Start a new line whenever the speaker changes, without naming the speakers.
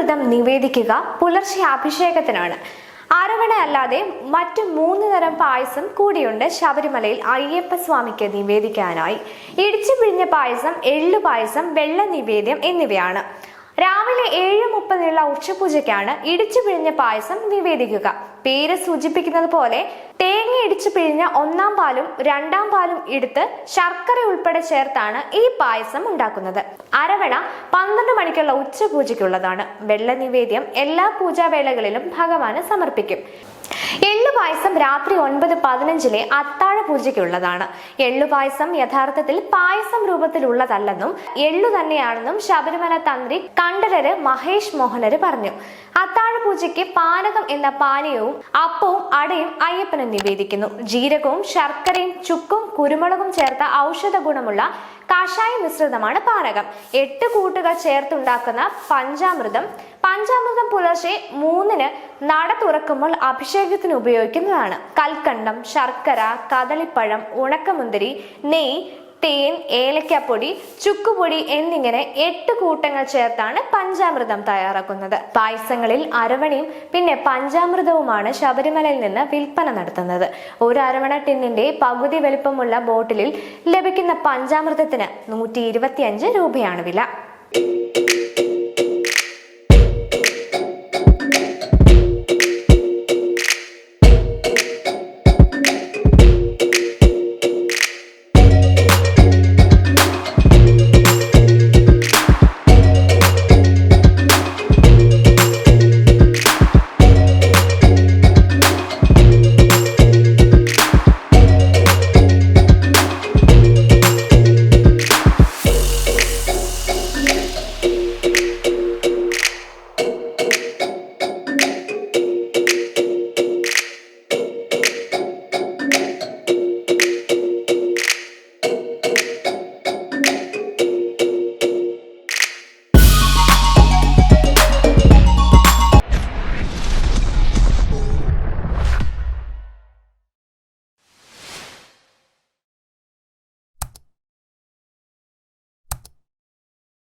പഞ്ചാമൃതം നിവേദിക്കുക പുലർച്ചെ അഭിഷേകത്തിനാണ്. അരവണ അല്ലാതെ മറ്റു 3 തരം പായസം കൂടിയുണ്ട് ശബരിമലയിൽ അയ്യപ്പസ്വാമിക്ക് നിവേദിക്കാനായി. ഇടിച്ചു പിഴിഞ്ഞ പായസം, എള്ളു പായസം, വെള്ള നിവേദ്യം എന്നിവയാണ്. രാവിലെ 7:30 ഉച്ചപൂജയ്ക്കാണ് ഇടിച്ചു പിഴിഞ്ഞ പായസം നിവേദിക്കുക. പേര് സൂചിപ്പിക്കുന്നത് പോലെ തേങ്ങ ഇടിച്ചു പിഴിഞ്ഞ 1-ാം പാലും 2-ാം പാലും എടുത്ത് ശർക്കര ഉൾപ്പെടെ ചേർത്താണ് ഈ പായസം ഉണ്ടാക്കുന്നത്. അരവണ 12 മണിക്കുള്ള ഉച്ചപൂജയ്ക്കുള്ളതാണ്. വെള്ള നിവേദ്യം എല്ലാ പൂജാവേളകളിലും ഭഗവാന് സമർപ്പിക്കും. എള്ളു പായസം രാത്രി 9:15 അത്താഴ പൂജയ്ക്കുള്ളതാണ്. എള്ളു പായസം യഥാർത്ഥത്തിൽ പായസം രൂപത്തിലുള്ളതല്ലെന്നും എള്ളു തന്നെയാണെന്നും ശബരിമല തന്ത്രി കണ്ഠരര് മഹേഷ് മോഹനര് പറഞ്ഞു. അത്താഴ പൂജയ്ക്ക് പാനകം എന്ന പാനീയവും അപ്പവും അടയും അയ്യപ്പന് നിവേദിക്കുന്നു. ജീരകവും ശർക്കരയും ചുക്കും കുരുമുളകും ചേർത്ത ഔഷധ ഗുണമുള്ള കഷായ മിശ്രിതമാണ് പാനകം. 8 കൂട്ടുകൾ ചേർത്തുണ്ടാക്കുന്ന പഞ്ചാമൃതം പുലർച്ചെ 3-ന് നട തുറക്കുമ്പോൾ അഭിഷേകത്തിന് ഉപയോഗിക്കുന്നതാണ്. കൽക്കണ്ടം, ശർക്കര, കദളിപ്പഴം, ഉണക്കമുന്തിരി, നെയ്യ്, തേൻ, ഏലക്കാപ്പൊടി, ചുക്കുപൊടി എന്നിങ്ങനെ 8 കൂട്ടങ്ങൾ ചേർത്താണ് പഞ്ചാമൃതം തയ്യാറാക്കുന്നത്. പായസങ്ങളിൽ അരവണയും പിന്നെ പഞ്ചാമൃതവുമാണ് ശബരിമലയിൽ നിന്ന് വിൽപ്പന നടത്തുന്നത്. ഒരു അരവണ ടിന്നിന്റെ പകുതി വലിപ്പമുള്ള ബോട്ടിലിൽ ലഭിക്കുന്ന പഞ്ചാമൃതത്തിന് 125 രൂപയാണ് വില.